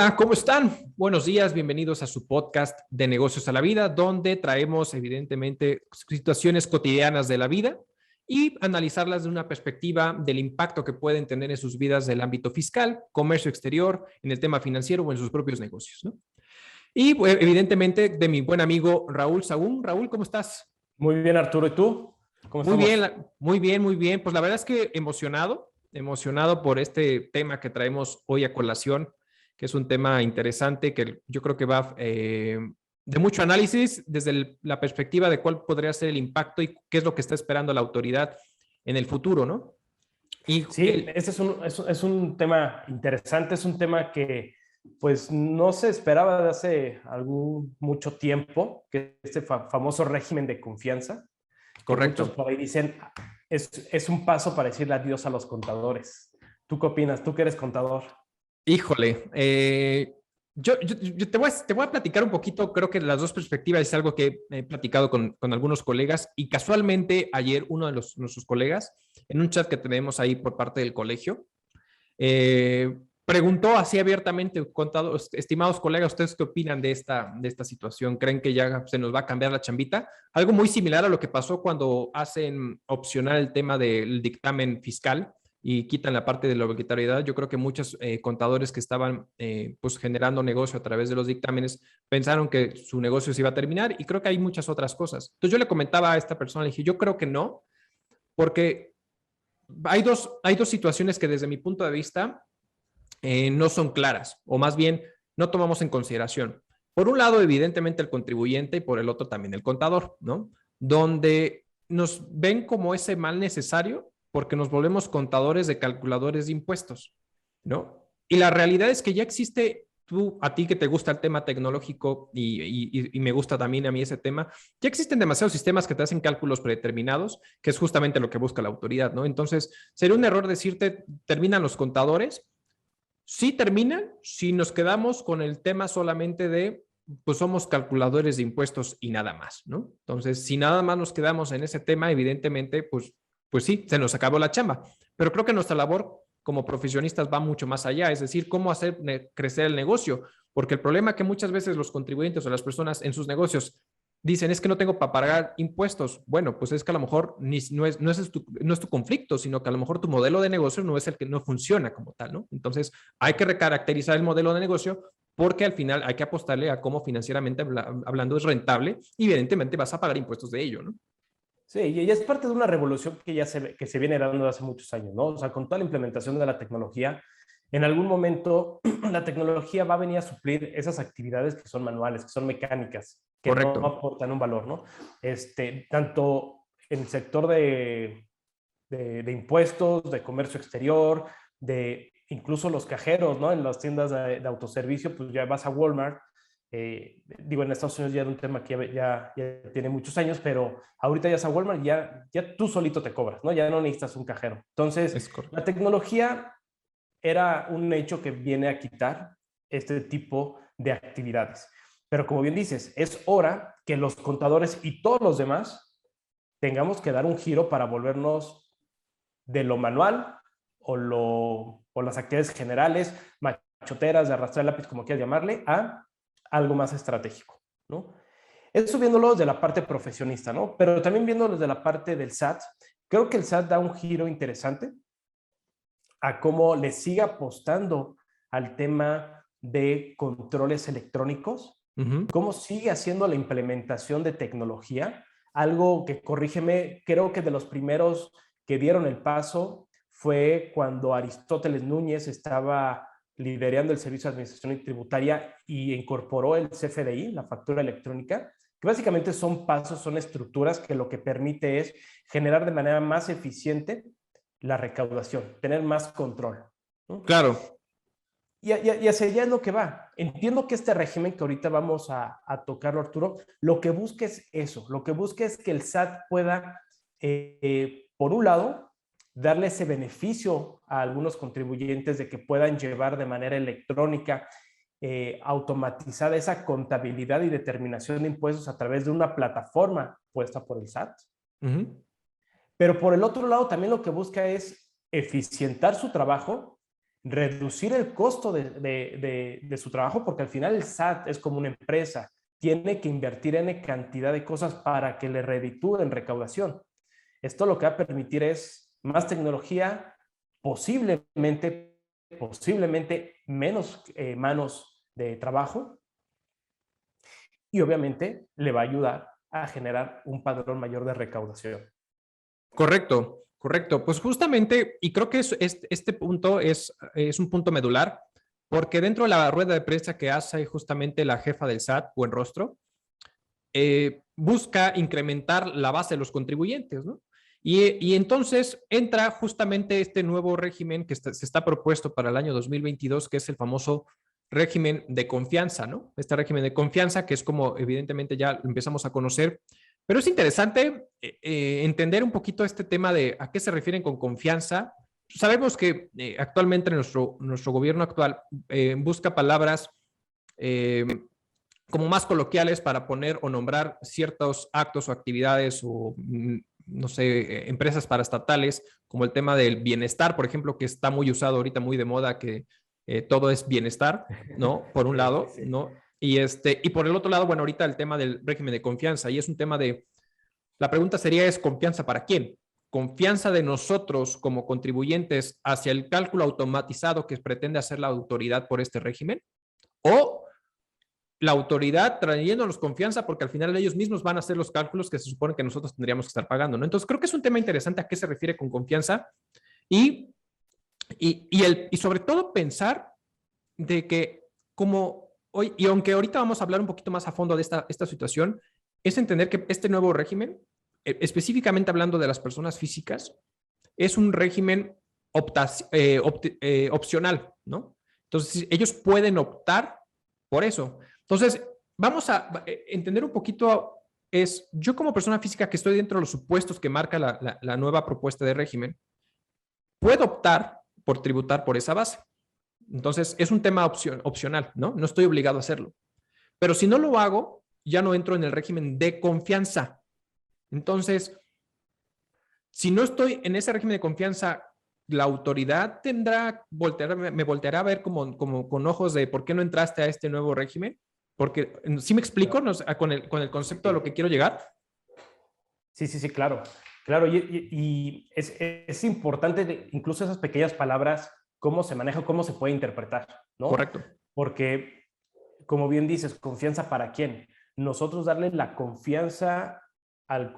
Hola, ¿cómo están? Buenos días, bienvenidos a su podcast de Negocios a la Vida, donde traemos evidentemente situaciones cotidianas de la vida y analizarlas de una perspectiva del impacto que pueden tener en sus vidas del ámbito fiscal, comercio exterior, en el tema financiero o en sus propios negocios, ¿no? Y evidentemente de mi buen amigo Raúl Sagún. Raúl, ¿cómo estás? Muy bien, Arturo. ¿Y tú? ¿Cómo Muy bien, estamos? muy bien, muy bien. Pues la verdad es que emocionado por este tema que traemos hoy a colación, que es un tema interesante que yo creo que va de mucho análisis desde la perspectiva de cuál podría ser el impacto y qué es lo que está esperando la autoridad en el futuro, ¿no? Y Sí, este es un tema interesante, es un tema que pues no se esperaba de hace mucho tiempo, que este famoso régimen de confianza, que muchos correcto. por ahí dicen, es un paso para decirle adiós a los contadores. ¿Tú qué opinas? ¿Tú que eres contador? Híjole, yo te voy a platicar un poquito, creo que las dos perspectivas es algo que he platicado con algunos colegas y casualmente ayer uno de nuestros colegas, en un chat que tenemos ahí por parte del colegio, preguntó así abiertamente, estimados colegas, ¿ustedes qué opinan de esta situación? ¿Creen que ya se nos va a cambiar la chambita? Algo muy similar a lo que pasó cuando hacen opcional el tema del dictamen fiscal y quitan la parte de la obligatoriedad. Yo creo que muchos contadores que estaban pues generando negocio a través de los dictámenes pensaron que su negocio se iba a terminar y creo que hay muchas otras cosas. Entonces yo le comentaba a esta persona, le dije, yo creo que no, porque hay dos situaciones que desde mi punto de vista no son claras, o más bien no tomamos en consideración. Por un lado, evidentemente, el contribuyente y por el otro también el contador, ¿no? Donde nos ven como ese mal necesario porque nos volvemos contadores de calculadores de impuestos, ¿no? Y la realidad es que ya existe, a ti que te gusta el tema tecnológico y me gusta también a mí ese tema, ya existen demasiados sistemas que te hacen cálculos predeterminados, que es justamente lo que busca la autoridad, ¿no? Entonces, sería un error decirte, terminan los contadores. Sí terminan si nos quedamos con el tema solamente de, pues somos calculadores de impuestos y nada más, ¿no? Entonces, si nada más nos quedamos en ese tema, evidentemente, pues sí, se nos acabó la chamba. Pero creo que nuestra labor como profesionistas va mucho más allá, es decir, cómo hacer crecer el negocio, porque el problema que muchas veces los contribuyentes o las personas en sus negocios dicen es que no tengo para pagar impuestos. Bueno, pues es que a lo mejor no es tu conflicto, sino que a lo mejor tu modelo de negocio no es el que no funciona como tal, ¿no? Entonces hay que recaracterizar el modelo de negocio porque al final hay que apostarle a cómo financieramente hablando es rentable y evidentemente vas a pagar impuestos de ello, ¿no? Sí, y ya es parte de una revolución que que se viene dando hace muchos años, ¿no? O sea, con toda la implementación de la tecnología, en algún momento la tecnología va a venir a suplir esas actividades que son manuales, que son mecánicas, que no Correcto. aportan un valor, ¿no? Tanto en el sector de impuestos, de comercio exterior, de incluso los cajeros, ¿no? En las tiendas de autoservicio, pues ya vas a Walmart. Digo, en Estados Unidos ya era un tema que ya tiene muchos años, pero ahorita ya es a Walmart, ya tú solito te cobras, ¿no? Ya no necesitas un cajero. Entonces, Es correcto. la tecnología era un hecho que viene a quitar este tipo de actividades. Pero como bien dices, es hora que los contadores y todos los demás tengamos que dar un giro para volvernos de lo manual o las actividades generales, machoteras, de arrastrar el lápiz, como quieras llamarle, a algo más estratégico, ¿no? Eso viéndolo desde la parte profesionista, ¿no? Pero también viéndolo desde la parte del SAT, creo que el SAT da un giro interesante a cómo le sigue apostando al tema de controles electrónicos, Uh -huh. cómo sigue haciendo la implementación de tecnología, algo que, corrígeme, creo que de los primeros que dieron el paso fue cuando Aristóteles Núñez estaba liderando el Servicio de Administración Tributaria y incorporó el CFDI, la factura electrónica, que básicamente son pasos, son estructuras que lo que permite es generar de manera más eficiente la recaudación, tener más control, ¿no? Claro. Y hacia allá es lo que va. Entiendo que este régimen que ahorita vamos a tocarlo, Arturo, lo que busca es eso, lo que busca es que el SAT pueda, por un lado, darle ese beneficio a algunos contribuyentes de que puedan llevar de manera electrónica, automatizada esa contabilidad y determinación de impuestos a través de una plataforma puesta por el SAT. Uh -huh. Pero por el otro lado, también lo que busca es eficientar su trabajo reducir el costo de su trabajo, porque al final el SAT es como una empresa, tiene que invertir en cantidad de cosas para que le reditúe en recaudación. Esto lo que va a permitir es más tecnología, posiblemente menos manos de trabajo, y obviamente le va a ayudar a generar un padrón mayor de recaudación. Correcto, correcto. Pues justamente, y creo que este punto es un punto medular, porque dentro de la rueda de prensa que hace justamente la jefa del SAT, Buenrostro, busca incrementar la base de los contribuyentes, ¿no? Y entonces entra justamente este nuevo régimen que se está propuesto para el año 2022, que es el famoso régimen de confianza, ¿no? Este régimen de confianza, que es como evidentemente ya lo empezamos a conocer, pero es interesante entender un poquito este tema de a qué se refieren con confianza. Sabemos que actualmente nuestro gobierno actual busca palabras eh, como más coloquiales para poner o nombrar ciertos actos o actividades o, no sé, empresas paraestatales, como el tema del bienestar, por ejemplo, que está muy usado ahorita, muy de moda, que todo es bienestar, ¿no? Por un lado, Sí. ¿no? Y por el otro lado, bueno, ahorita el tema del régimen de confianza, y es un tema de, la pregunta sería, ¿es confianza para quién? ¿Confianza de nosotros como contribuyentes hacia el cálculo automatizado que pretende hacer la autoridad por este régimen? ¿O la autoridad trayéndonos confianza porque al final ellos mismos van a hacer los cálculos que se supone que nosotros tendríamos que estar pagando, ¿no? Entonces creo que es un tema interesante a qué se refiere con confianza y, y sobre todo pensar de que como hoy, y aunque ahorita vamos a hablar un poquito más a fondo de esta situación, es entender que este nuevo régimen, específicamente hablando de las personas físicas, es un régimen opcional, ¿no? Entonces ellos pueden optar por eso. Entonces, vamos a entender un poquito, yo como persona física que estoy dentro de los supuestos que marca la nueva propuesta de régimen, puedo optar por tributar por esa base. Entonces, es un tema opcional, ¿no? No estoy obligado a hacerlo. Pero si no lo hago, ya no entro en el régimen de confianza. Entonces, si no estoy en ese régimen de confianza, la autoridad me volteará a ver como con ojos de ¿por qué no entraste a este nuevo régimen? Porque, ¿sí me explico? No sé, con el concepto de lo que quiero llegar. Sí, claro. Claro, y es importante incluso esas pequeñas palabras, cómo se maneja, cómo se puede interpretar, ¿no? Correcto. Porque, como bien dices, ¿confianza para quién? Nosotros darle la confianza al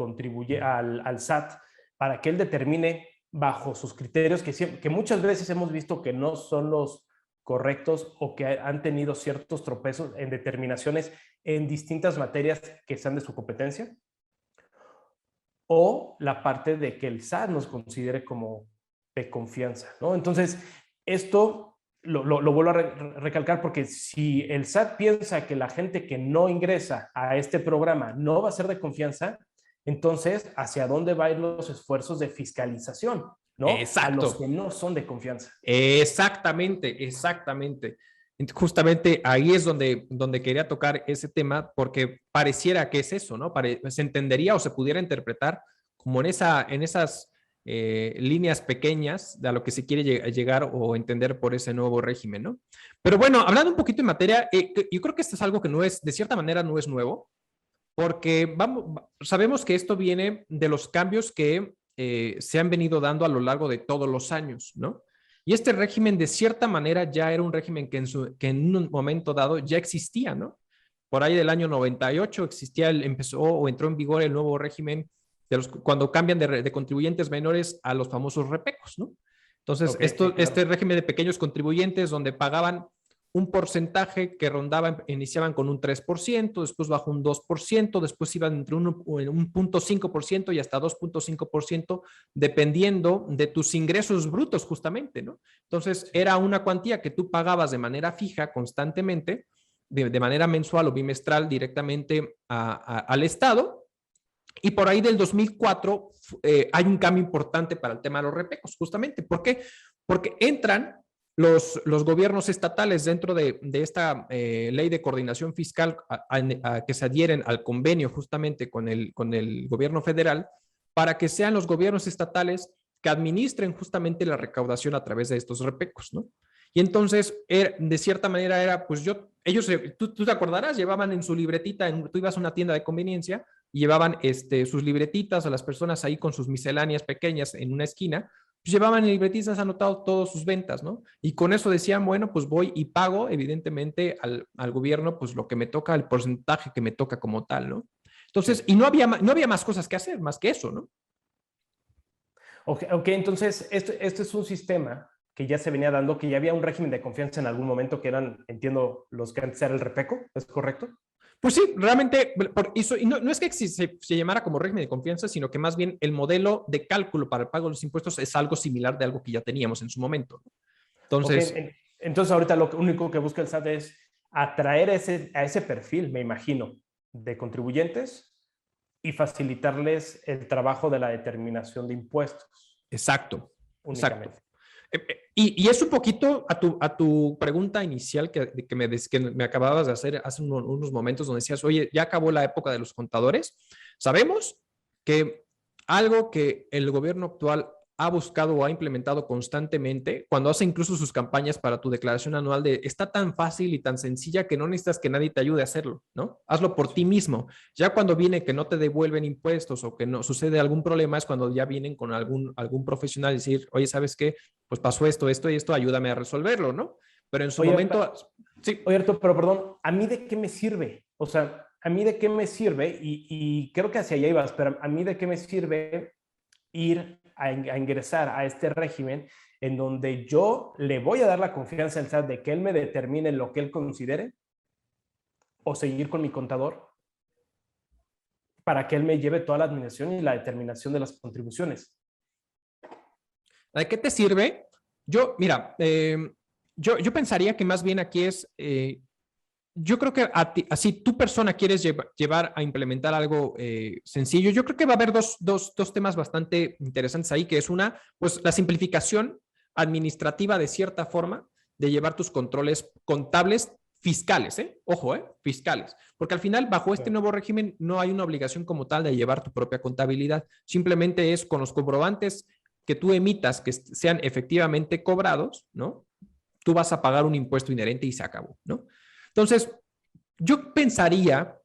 SAT para que él determine bajo sus criterios que muchas veces hemos visto que no son los correctos o que han tenido ciertos tropezos en determinaciones en distintas materias que sean de su competencia, o la parte de que el SAT nos considere como de confianza, ¿no? Entonces, esto lo vuelvo a recalcar porque si el SAT piensa que la gente que no ingresa a este programa no va a ser de confianza, entonces, ¿hacia dónde van a ir los esfuerzos de fiscalización? ¿No? A los que Exacto. no son de confianza. Exactamente, exactamente. Justamente ahí es donde quería tocar ese tema, porque pareciera que es eso, ¿no? Se entendería o se pudiera interpretar como en esas líneas pequeñas de a lo que se quiere llegar o entender por ese nuevo régimen, ¿no? Pero bueno, hablando un poquito en materia, yo creo que esto es algo que no es, de cierta manera, no es nuevo, porque sabemos que esto viene de los cambios que se han venido dando a lo largo de todos los años, ¿no? Y este régimen, de cierta manera, ya era un régimen que en un momento dado ya existía, ¿no? Por ahí del año 98 empezó o entró en vigor el nuevo régimen cuando cambian de contribuyentes menores a los famosos repecos, ¿no? Entonces, Okay, sí, claro. este régimen de pequeños contribuyentes donde pagaban un porcentaje que iniciaban con un 3%, después bajó un 2%, después iban entre un 0.5% y hasta 2.5%, dependiendo de tus ingresos brutos justamente, ¿no? Entonces, era una cuantía que tú pagabas de manera fija constantemente, de manera mensual o bimestral directamente al Estado. Y por ahí del 2004 hay un cambio importante para el tema de los repecos, justamente. ¿Por qué? Porque entran los gobiernos estatales dentro de esta ley de coordinación fiscal que se adhieren al convenio justamente con el gobierno federal para que sean los gobiernos estatales que administren justamente la recaudación a través de estos repecos, ¿no? Y entonces, de cierta manera era, pues ellos, tú te acordarás, llevaban en su libretita, tú ibas a una tienda de conveniencia y llevaban sus libretitas a las personas ahí con sus misceláneas pequeñas en una esquina, pues llevaban en libretitas anotado todas sus ventas, ¿no? Y con eso decían, bueno, pues voy y pago, evidentemente, al gobierno, pues lo que me toca, el porcentaje que me toca como tal, ¿no? Entonces, Sí. y no había más cosas que hacer, más que eso, ¿no? Ok, entonces este es un sistema que ya se venía dando, que ya había un régimen de confianza en algún momento que eran, entiendo, los que antes era el Repeco, ¿es correcto? Pues sí, realmente, por eso, y no es que se llamara como régimen de confianza, sino que más bien el modelo de cálculo para el pago de los impuestos es algo similar de algo que ya teníamos en su momento. Ok, Entonces, entonces ahorita lo único que busca el SAT es atraer a ese perfil, me imagino, de contribuyentes y facilitarles el trabajo de la determinación de impuestos exacto, exacto. únicamente. Y es un poquito a tu pregunta inicial que me acababas de hacer hace unos momentos donde decías, oye, ya acabó la época de los contadores. Sabemos que algo que el gobierno actual ha buscado o ha implementado constantemente, cuando hace incluso sus campañas para tu declaración anual, está tan fácil y tan sencilla que no necesitas que nadie te ayude a hacerlo, ¿no? Hazlo por ti Sí. mismo. Ya cuando viene que no te devuelven impuestos o que no sucede algún problema, es cuando ya vienen con algún profesional y decir, oye, ¿sabes qué? Pues pasó esto, esto y esto, ayúdame a resolverlo, ¿no? Pero en su Oye, momento, sí. oye, Arturo, pero perdón, ¿a mí de qué me sirve? O sea, ¿a mí de qué me sirve? Y creo que hacia allá ibas, pero ¿a mí de qué me sirve ir a ingresar a este régimen en donde yo le voy a dar la confianza al SAT de que él me determine lo que él considere o seguir con mi contador para que él me lleve toda la administración y la determinación de las contribuciones? ¿De qué te sirve? Mira, yo pensaría que más bien aquí yo creo que así tu persona quieres llevar a implementar algo sencillo, yo creo que va a haber dos temas bastante interesantes ahí, que es una, pues la simplificación administrativa de cierta forma de llevar tus controles contables fiscales, ¿eh? Ojo, fiscales, porque al final bajo este nuevo régimen no hay una obligación como tal de llevar tu propia contabilidad, simplemente es con los comprobantes que tú emitas que sean efectivamente cobrados, ¿no? Tú vas a pagar un impuesto inherente y se acabó, ¿no? Entonces, yo pensaría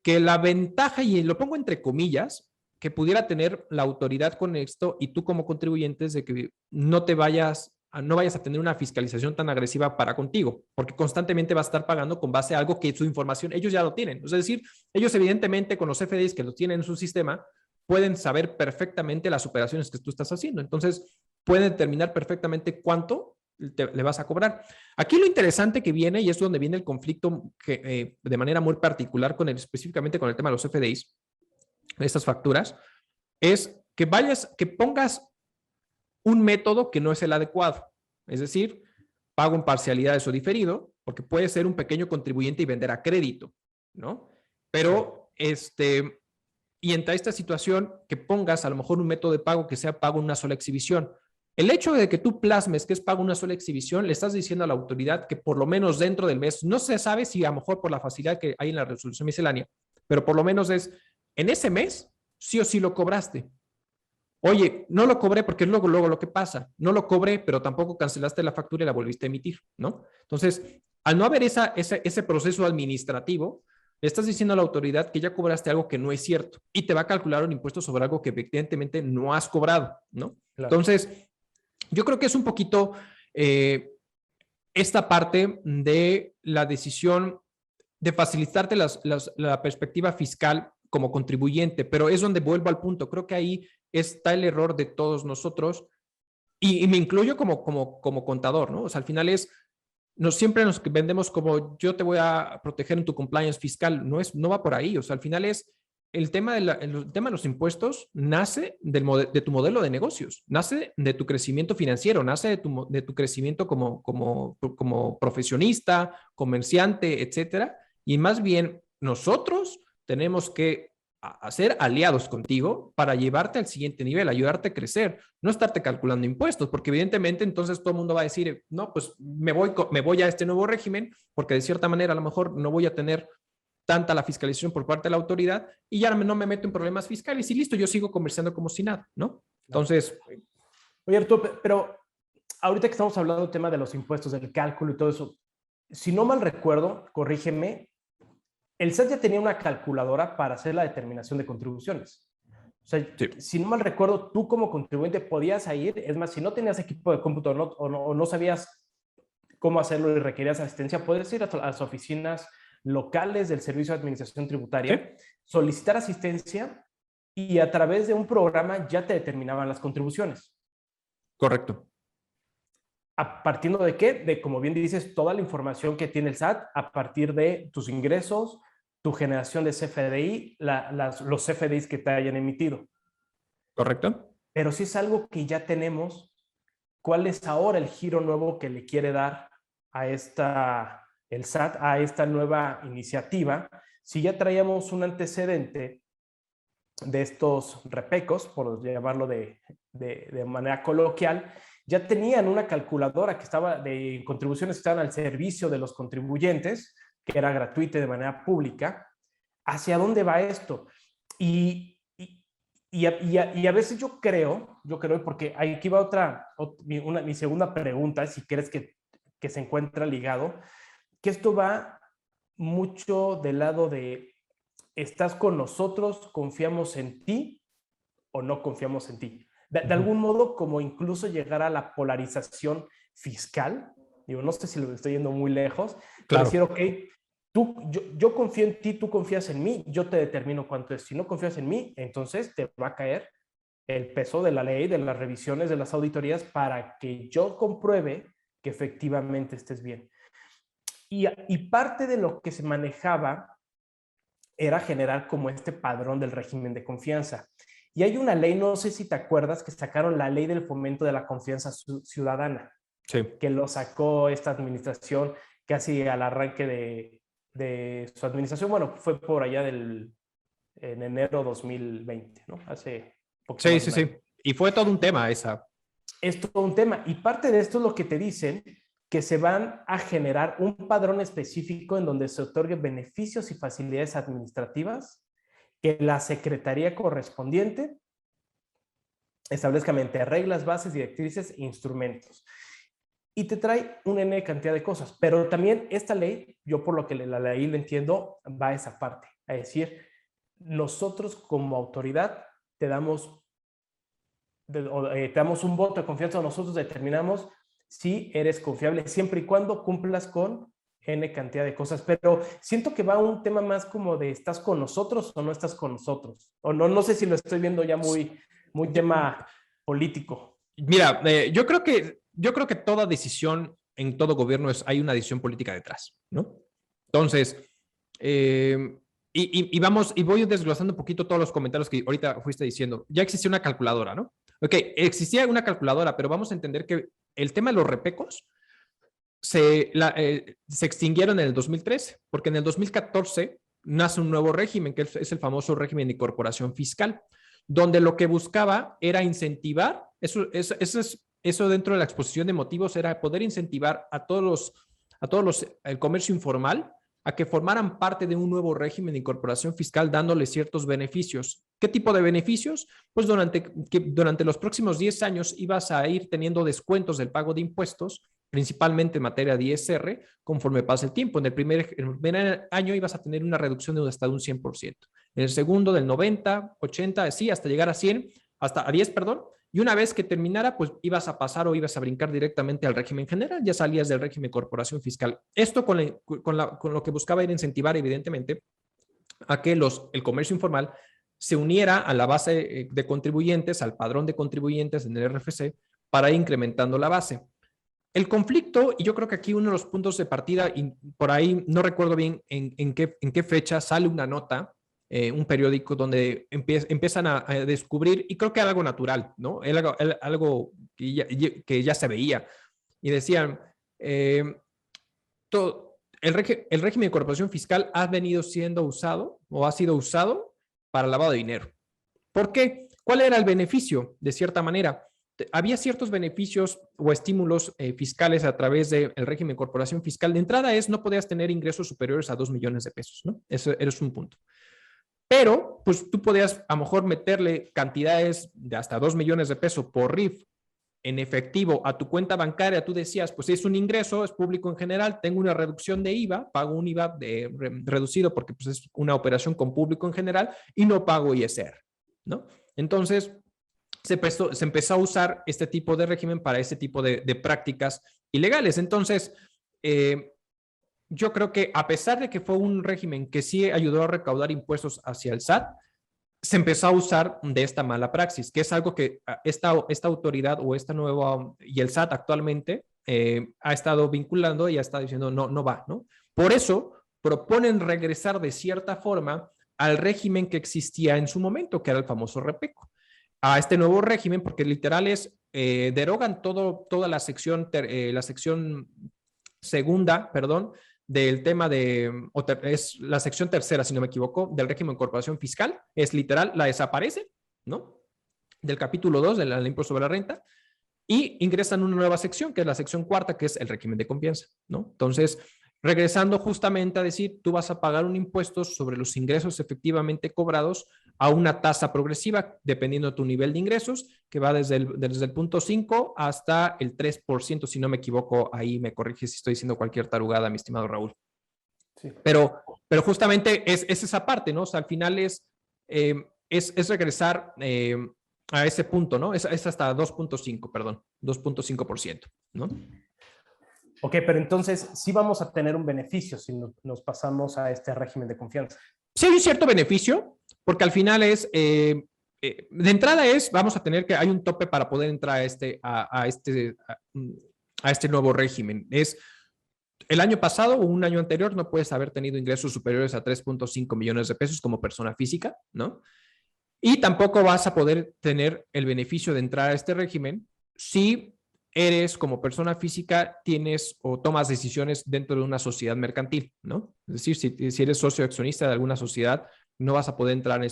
que la ventaja, y lo pongo entre comillas, que pudiera tener la autoridad con esto y tú como contribuyente es de que no vayas a tener una fiscalización tan agresiva para contigo, porque constantemente vas a estar pagando con base a algo que su información, ellos ya lo tienen. Es decir, ellos evidentemente con los FDIs que lo tienen en su sistema, pueden saber perfectamente las operaciones que tú estás haciendo. Entonces, pueden determinar perfectamente cuánto le vas a cobrar. Aquí lo interesante que viene, y es donde viene el conflicto de manera muy particular específicamente con el tema de los FDIs, estas facturas, es que pongas un método que no es el adecuado. Es decir, pago en parcialidades o diferido, porque puede ser un pequeño contribuyente y vender a crédito, ¿no? Pero, y entre esta situación, que pongas a lo mejor un método de pago que sea pago en una sola exhibición. El hecho de que tú plasmes que es pago una sola exhibición, le estás diciendo a la autoridad que por lo menos dentro del mes, no se sabe si a lo mejor por la facilidad que hay en la resolución miscelánea, pero por lo menos en ese mes, sí o sí lo cobraste. Oye, no lo cobré porque luego lo que pasa, no lo cobré, pero tampoco cancelaste la factura y la volviste a emitir, ¿no? Entonces, al no haber ese proceso administrativo, le estás diciendo a la autoridad que ya cobraste algo que no es cierto y te va a calcular un impuesto sobre algo que evidentemente no has cobrado, ¿no? Claro. Entonces, yo creo que es un poquito esta parte de la decisión de facilitarte la perspectiva fiscal como contribuyente, pero es donde vuelvo al punto. Creo que ahí está el error de todos nosotros y me incluyo como contador, ¿no? O sea, al final siempre nos vendemos como yo te voy a proteger en tu compliance fiscal, no va por ahí, o sea, al final el tema de los impuestos nace de tu modelo de negocios, nace de tu crecimiento financiero, nace de tu crecimiento como profesionista, comerciante, etcétera, y más bien nosotros tenemos que hacer aliados contigo para llevarte al siguiente nivel, ayudarte a crecer, no estarte calculando impuestos, porque evidentemente entonces todo el mundo va a decir, no, pues me voy a este nuevo régimen, porque de cierta manera a lo mejor no voy a tener tanta la fiscalización por parte de la autoridad y ya no me meto en problemas fiscales y listo, yo sigo comerciando como si nada, ¿no? Entonces, Oye, Arturo, pero ahorita que estamos hablando del tema de los impuestos, del cálculo y todo eso, si no mal recuerdo, corrígeme, el SAT ya tenía una calculadora para hacer la determinación de contribuciones. O sea, Sí. si no mal recuerdo, tú como contribuyente podías ir, es más, si no tenías equipo de cómputo o no sabías cómo hacerlo y requerías asistencia, puedes ir a las oficinas locales del Servicio de Administración Tributaria, Sí, solicitar asistencia y a través de un programa ya te determinaban las contribuciones. correcto. ¿A partir de qué? De, como bien dices, toda la información que tiene el SAT a partir de tus ingresos, tu generación de CFDI, los CFDIs que te hayan emitido. Correcto. Pero si es algo que ya tenemos, ¿cuál es ahora el giro nuevo que le quiere dar a el SAT a esta nueva iniciativa? Si ya traíamos un antecedente de estos repecos, por llamarlo de manera coloquial, ya tenían una calculadora que estaba de contribuciones que estaban al servicio de los contribuyentes, que era gratuita y de manera pública. ¿Hacia dónde va esto? Y a veces yo creo, porque aquí va mi segunda pregunta, si crees que se encuentra ligado, que esto va mucho del lado de, ¿estás con nosotros? ¿Confiamos en ti o no confiamos en ti? De algún modo, como incluso llegar a la polarización fiscal. Digo, no sé si lo estoy yendo muy lejos, pero Claro. decir, ok, yo confío en ti, tú confías en mí, yo te determino cuánto es. Si no confías en mí, entonces te va a caer el peso de la ley, de las revisiones, de las auditorías, para que yo compruebe que efectivamente estés bien. Y parte de lo que se manejaba era generar como este padrón del régimen de confianza. Y hay una ley, no sé si te acuerdas, que sacaron la ley del fomento de la confianza ciudadana, Sí. que lo sacó esta administración casi al arranque de su administración. Bueno, fue por allá en enero 2020, ¿no? Hace poquito Sí, más de sí, un año. sí. Y fue todo un tema esa. Es todo un tema. Y parte de esto es lo que te dicen, que se van a generar un padrón específico en donde se otorguen beneficios y facilidades administrativas que la secretaría correspondiente establezca mediante reglas, bases, directrices e instrumentos. Y te trae una N cantidad de cosas. Pero también esta ley, yo por lo que la ley lo entiendo, va a esa parte. A decir, nosotros como autoridad te damos un voto de confianza, nosotros determinamos si eres confiable, siempre y cuando cumplas con N cantidad de cosas. Pero siento que va un tema más como de, ¿estás con nosotros o no estás con nosotros? O no sé si lo estoy viendo ya muy tema político. Mira, yo creo que toda decisión en todo gobierno hay una decisión política detrás, ¿no? Entonces, y voy desglosando un poquito todos los comentarios que ahorita fuiste diciendo. Ya existía una calculadora, ¿no? Ok, existía una calculadora, pero vamos a entender que el tema de los repecos se extinguieron en el 2013, porque en el 2014 nace un nuevo régimen, que es el famoso régimen de incorporación fiscal, donde lo que buscaba era incentivar, eso dentro de la exposición de motivos era poder incentivar el comercio informal a que formaran parte de un nuevo régimen de incorporación fiscal dándoles ciertos beneficios. ¿Qué tipo de beneficios? Pues durante los próximos 10 años ibas a ir teniendo descuentos del pago de impuestos, principalmente en materia de ISR, conforme pasa el tiempo. En el primer año ibas a tener una reducción de hasta un 100%. En el segundo del 90, 80, así, hasta llegar a 100, hasta a 10, perdón. Y una vez que terminara, pues ibas a pasar o ibas a brincar directamente al régimen general, ya salías del régimen de corporación fiscal. Esto con lo que buscaba era incentivar, evidentemente, a que el comercio informal se uniera a la base de contribuyentes, al padrón de contribuyentes en el RFC, para ir incrementando la base. El conflicto, y yo creo que aquí uno de los puntos de partida, y por ahí no recuerdo bien en qué fecha sale una nota, un periódico donde empiezan a descubrir, y creo que algo natural, ¿no? Algo que ya se veía, y decían, el régimen de corporación fiscal ha venido siendo usado o ha sido usado para lavado de dinero. ¿Por qué? ¿Cuál era el beneficio? De cierta manera, había ciertos beneficios o estímulos fiscales a través del régimen de corporación fiscal. De entrada no podías tener ingresos superiores a 2 millones de pesos, ¿no? Eso es un punto. Pero, pues tú podías a lo mejor meterle cantidades de hasta 2 millones de pesos por RIF en efectivo a tu cuenta bancaria, tú decías, pues es un ingreso, es público en general, tengo una reducción de IVA, pago un IVA reducido porque pues, es una operación con público en general y no pago ISR, ¿no? Entonces, se empezó a usar este tipo de régimen para este tipo de prácticas ilegales. Entonces, yo creo que a pesar de que fue un régimen que sí ayudó a recaudar impuestos hacia el SAT, se empezó a usar de esta mala praxis, que es algo que esta autoridad o esta nueva, y el SAT actualmente ha estado vinculando y ha estado diciendo no, no va, ¿no? Por eso proponen regresar de cierta forma al régimen que existía en su momento, que era el famoso REPECO, a este nuevo régimen, porque literal es, derogan toda la sección segunda, perdón, del tema de, es la sección tercera, si no me equivoco, del régimen de corporación fiscal, es literal, la desaparece, ¿no? Del capítulo 2 del impuesto sobre la renta, y ingresan una nueva sección, que es la sección cuarta, que es el régimen de confianza, ¿no? Entonces, regresando justamente a decir, tú vas a pagar un impuesto sobre los ingresos efectivamente cobrados a una tasa progresiva, dependiendo de tu nivel de ingresos, que va desde el punto 5 hasta el 3%, si no me equivoco, ahí me corrige si estoy diciendo cualquier tarugada, mi estimado Raúl. Sí. Pero justamente es esa parte, ¿no? O sea, al final es regresar a ese punto, ¿no? Es hasta 2.5, perdón, 2.5%, ¿no? Ok, pero entonces sí vamos a tener un beneficio si nos pasamos a este régimen de confianza. Sí hay un cierto beneficio, porque al final es, de entrada vamos a tener que, hay un tope para poder entrar a este nuevo régimen. Es el año pasado o un año anterior no puedes haber tenido ingresos superiores a 3.5 millones de pesos como persona física, ¿no? Y tampoco vas a poder tener el beneficio de entrar a este régimen si eres como persona física, tienes o tomas decisiones dentro de una sociedad mercantil, ¿no? Es decir, si eres socio accionista de alguna sociedad, no vas a poder entrar a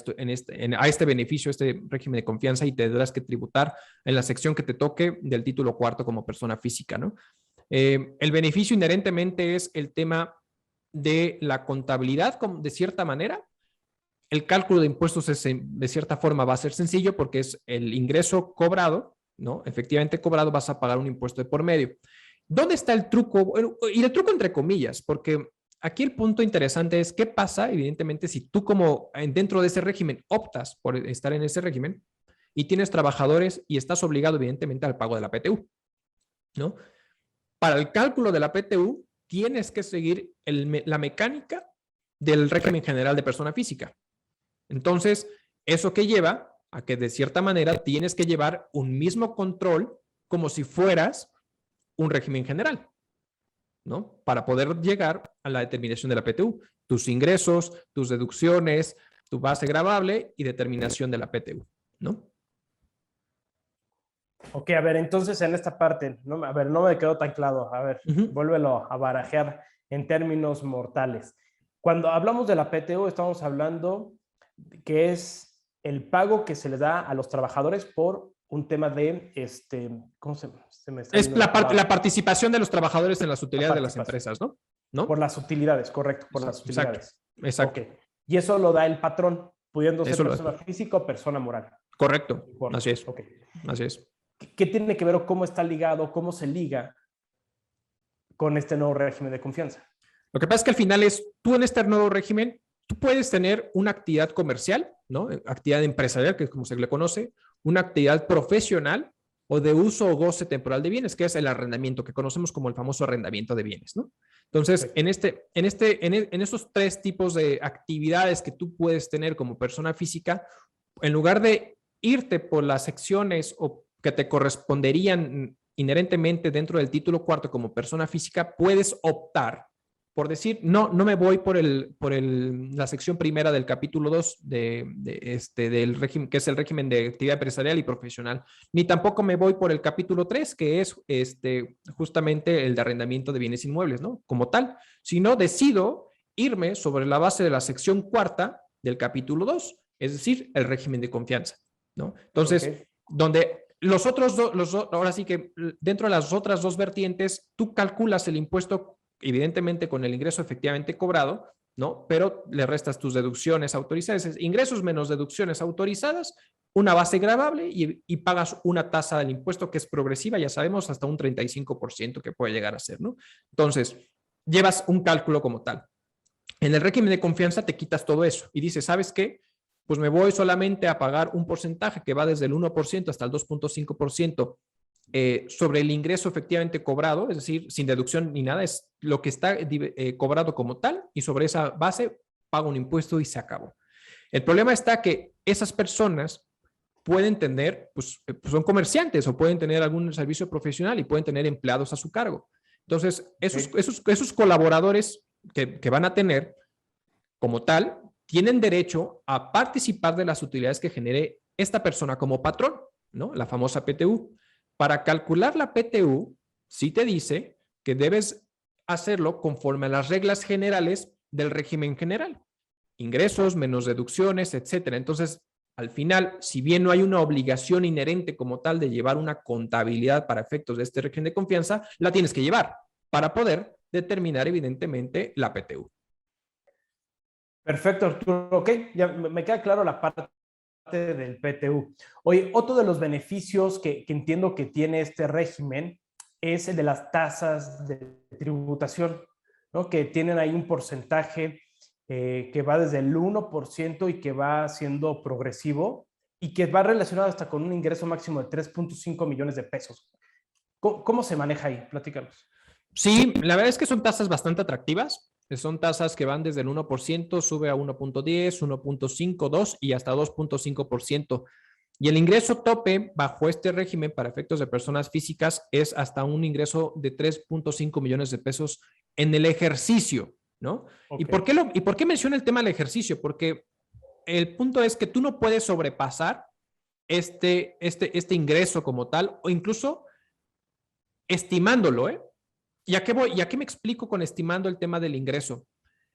este beneficio, este régimen de confianza y tendrás que tributar en la sección que te toque del título cuarto como persona física, ¿no? El beneficio inherentemente es el tema de la contabilidad, de cierta manera. El cálculo de impuestos de cierta forma va a ser sencillo porque es el ingreso cobrado, ¿no? Efectivamente cobrado, vas a pagar un impuesto de por medio. ¿Dónde está el truco? Y el truco entre comillas, porque aquí el punto interesante es qué pasa, evidentemente, si tú como dentro de ese régimen optas por estar en ese régimen y tienes trabajadores y estás obligado, evidentemente, al pago de la PTU, ¿no? Para el cálculo de la PTU tienes que seguir la mecánica del régimen general de persona física. Entonces, ¿eso qué lleva? A que de cierta manera tienes que llevar un mismo control como si fueras un régimen general, ¿no? Para poder llegar a la determinación de la PTU, tus ingresos, tus deducciones, tu base gravable y determinación de la PTU, ¿no? Ok, a ver, entonces en esta parte, no me quedó tan claro. A ver, vuélvelo a barajear en términos mortales. Cuando hablamos de la PTU, estamos hablando que es el pago que se le da a los trabajadores por un tema de, ¿cómo se me está es la participación de los trabajadores en las utilidades de las empresas, ¿no? Por las utilidades, correcto, por las utilidades. Exacto. Okay. Y eso lo da el patrón, pudiendo ser persona física o persona moral. Correcto, así es. Okay. Así es. ¿Qué tiene que ver o cómo está ligado, cómo se liga con este nuevo régimen de confianza? Lo que pasa es que al final tú en este nuevo régimen, tú puedes tener una actividad comercial, ¿no? Actividad empresarial, que es como se le conoce, una actividad profesional o de uso o goce temporal de bienes, que es el arrendamiento, que conocemos como el famoso arrendamiento de bienes, ¿no? Entonces, en esos tres tipos de actividades que tú puedes tener como persona física, en lugar de irte por las secciones o que te corresponderían inherentemente dentro del título cuarto como persona física, puedes optar por decir, no me voy por la sección primera del capítulo 2 del régimen, que es el régimen de actividad empresarial y profesional, ni tampoco me voy por el capítulo 3, que es justamente el de arrendamiento de bienes inmuebles, ¿no? Como tal, sino decido irme sobre la base de la sección cuarta del capítulo 2, es decir, el régimen de confianza, ¿no? Entonces, donde los otros ahora sí que dentro de las otras dos vertientes, tú calculas el impuesto evidentemente con el ingreso efectivamente cobrado, ¿no? Pero le restas tus deducciones autorizadas, ingresos menos deducciones autorizadas, una base gravable y pagas una tasa del impuesto que es progresiva, ya sabemos, hasta un 35% que puede llegar a ser, ¿no? Entonces, llevas un cálculo como tal. En el régimen de confianza te quitas todo eso y dices, ¿sabes qué? Pues me voy solamente a pagar un porcentaje que va desde el 1% hasta el 2.5% sobre el ingreso efectivamente cobrado, es decir, sin deducción ni nada, es lo que está cobrado como tal y sobre esa base pago un impuesto y se acabó. El problema está que esas personas pueden tener, pues son comerciantes o pueden tener algún servicio profesional y pueden tener empleados a su cargo. Entonces, esos colaboradores que van a tener como tal, tienen derecho a participar de las utilidades que genere esta persona como patrón, ¿no? La famosa PTU. Para calcular la PTU, sí te dice que debes hacerlo conforme a las reglas generales del régimen general. Ingresos, menos deducciones, etcétera. Entonces, al final, si bien no hay una obligación inherente como tal de llevar una contabilidad para efectos de este régimen de confianza, la tienes que llevar para poder determinar evidentemente la PTU. Perfecto, Arturo. Ok, ya me queda claro la parte del PTU. Oye, otro de los beneficios que entiendo que tiene este régimen es el de las tasas de tributación, ¿no? Que tienen ahí un porcentaje que va desde el 1% y que va siendo progresivo y que va relacionado hasta con un ingreso máximo de 3.5 millones de pesos. ¿Cómo se maneja ahí? Platícanos. Sí, la verdad es que son tasas bastante atractivas. Son tasas que van desde el 1%, sube a 1.10, 1.5, 2 y hasta 2.5%. Y el ingreso tope bajo este régimen para efectos de personas físicas es hasta un ingreso de 3.5 millones de pesos en el ejercicio, ¿no? Okay. ¿Y por qué menciono el tema del ejercicio? Porque el punto es que tú no puedes sobrepasar este ingreso como tal o incluso estimándolo, ¿eh? ¿Y a qué voy? ¿Y a qué me explico con estimando el tema del ingreso?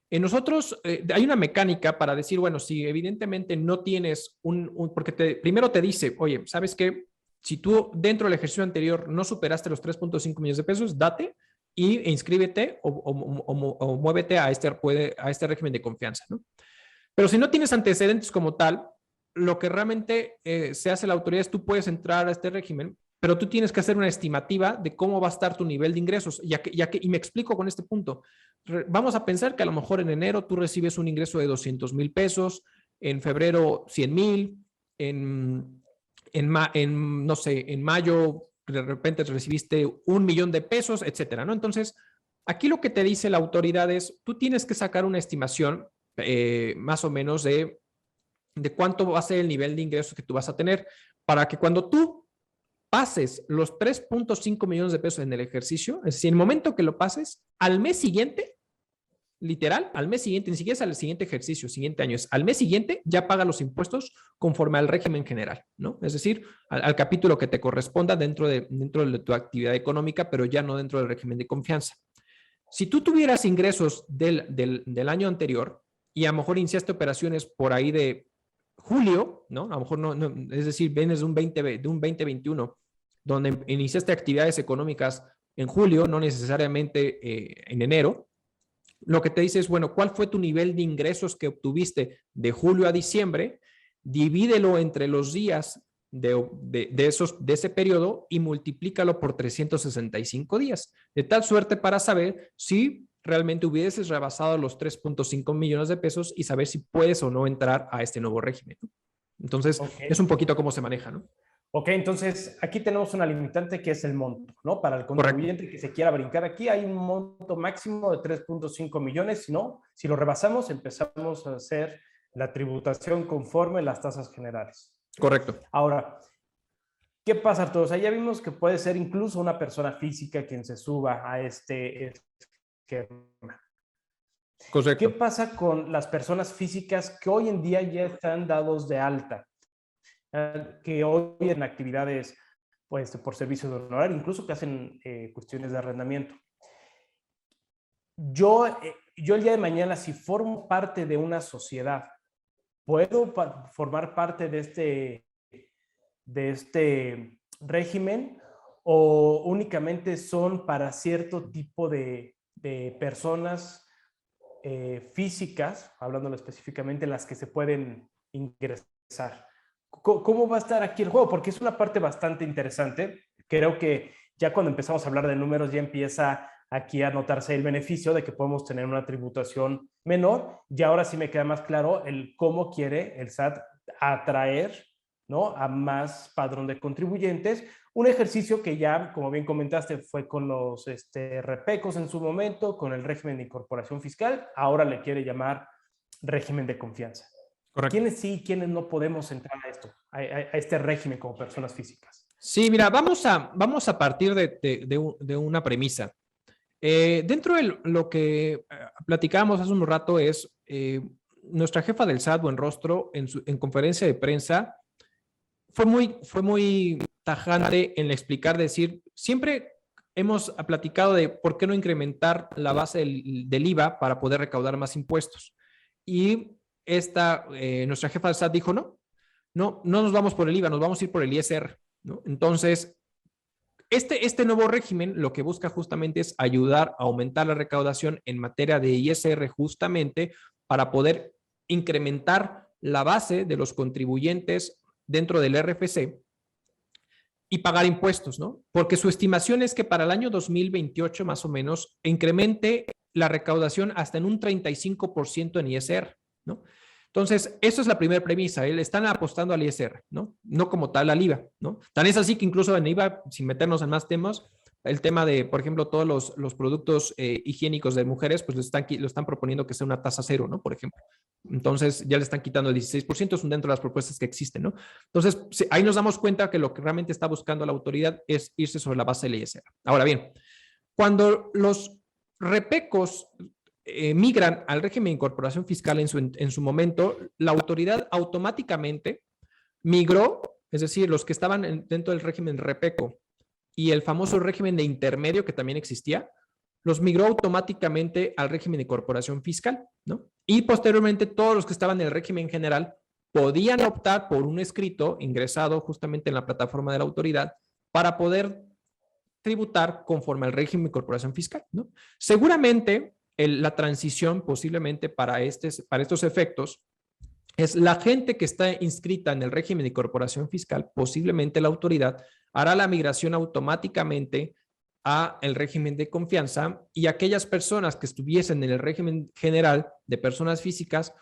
En nosotros hay una mecánica para decir, bueno, si evidentemente no tienes porque primero te dice, oye, ¿sabes qué? Si tú dentro del ejercicio anterior no superaste los 3.5 millones de pesos, date e inscríbete o muévete a este régimen de confianza, ¿no? Pero si no tienes antecedentes como tal, lo que realmente se hace la autoridad es tú puedes entrar a este régimen, pero tú tienes que hacer una estimativa de cómo va a estar tu nivel de ingresos. Y me explico con este punto. Vamos a pensar que a lo mejor en enero tú recibes un ingreso de 200,000 pesos, en febrero 100,000, no sé, en mayo de repente recibiste 1 millón de pesos, etcétera, ¿no? Entonces, aquí lo que te dice la autoridad es, tú tienes que sacar una estimación más o menos de cuánto va a ser el nivel de ingresos que tú vas a tener para que cuando tú pases los 3.5 millones de pesos en el ejercicio, es decir, en el momento que lo pases, al mes siguiente, literal, al mes siguiente, ni siquiera es al siguiente ejercicio, siguiente año, es al mes siguiente ya paga los impuestos conforme al régimen general, ¿no? Es decir, al capítulo que te corresponda dentro de tu actividad económica, pero ya no dentro del régimen de confianza. Si tú tuvieras ingresos del año anterior y a lo mejor iniciaste operaciones por ahí de julio, ¿no? A lo mejor no, es decir, vienes de un 2021, donde iniciaste actividades económicas en julio, no necesariamente en enero, lo que te dice es, bueno, ¿cuál fue tu nivel de ingresos que obtuviste de julio a diciembre? Divídelo entre los días de ese periodo y multiplícalo por 365 días, de tal suerte para saber si realmente hubieses rebasado los 3.5 millones de pesos y saber si puedes o no entrar a este nuevo régimen, ¿no? Entonces, Okay. es un poquito cómo se maneja, ¿no? Ok, entonces aquí tenemos una limitante que es el monto, ¿no? Para el Correcto. contribuyente que se quiera brincar aquí hay un monto máximo de 3.5 millones, si no, si lo rebasamos empezamos a hacer la tributación conforme las tasas generales. Correcto. Ahora, ¿qué pasa, Arturo? O sea, ya vimos que puede ser incluso una persona física quien se suba a este esquema. ¿Qué Correcto. pasa con las personas físicas que hoy en día ya están dados de alta? Que hoy en actividades pues, por servicio de honorario, incluso que hacen cuestiones de arrendamiento. Yo el día de mañana, si formo parte de una sociedad, ¿puedo formar parte de este régimen o únicamente son para cierto tipo de personas físicas, hablándolo específicamente, las que se pueden ingresar? ¿cómo va a estar aquí el juego? Porque es una parte bastante interesante. Creo que ya cuando empezamos a hablar de números ya empieza aquí a notarse el beneficio de que podemos tener una tributación menor, y ahora sí me queda más claro el cómo quiere el SAT atraer, ¿no?, a más padrón de contribuyentes. Un ejercicio que ya, como bien comentaste, fue con los repecos en su momento, con el régimen de incorporación fiscal, ahora le quiere llamar régimen de confianza. Correcto. ¿Quiénes sí y quiénes no podemos entrar a esto, a este régimen como personas físicas? Sí, mira, vamos a partir de una premisa. Dentro de lo que platicábamos hace un rato es nuestra jefa del SAT, Buenrostro, en conferencia de prensa, fue muy tajante en explicar, decir, siempre hemos platicado de por qué no incrementar la base del IVA para poder recaudar más impuestos. Y nuestra jefa del SAT dijo, no nos vamos por el IVA, nos vamos a ir por el ISR, ¿no? Entonces, este nuevo régimen lo que busca justamente es ayudar a aumentar la recaudación en materia de ISR justamente para poder incrementar la base de los contribuyentes dentro del RFC y pagar impuestos, ¿no? Porque su estimación es que para el año 2028 más o menos incremente la recaudación hasta en un 35% en ISR, ¿no? Entonces, eso es la primera premisa. Están apostando al ISR, ¿no? No como tal al IVA, ¿no? Tan es así que incluso en IVA, sin meternos en más temas, el tema de, por ejemplo, todos los productos higiénicos de mujeres, pues lo están proponiendo que sea una tasa cero, ¿no? Por ejemplo. Entonces, ya le están quitando el 16%, son dentro de las propuestas que existen, ¿no? Entonces, ahí nos damos cuenta que lo que realmente está buscando la autoridad es irse sobre la base del ISR. Ahora bien, cuando los repecos migran al régimen de incorporación fiscal en su momento, la autoridad automáticamente migró, es decir, los que estaban dentro del régimen repeco y el famoso régimen de intermedio que también existía, los migró automáticamente al régimen de incorporación fiscal, ¿no? Y posteriormente todos los que estaban en el régimen general podían optar por un escrito ingresado justamente en la plataforma de la autoridad para poder tributar conforme al régimen de incorporación fiscal, ¿no? Seguramente la transición posiblemente para estos efectos es la gente que está inscrita en el régimen de incorporación fiscal, posiblemente la autoridad hará la migración automáticamente a el régimen de confianza y aquellas personas que estuviesen en el régimen general de personas físicas,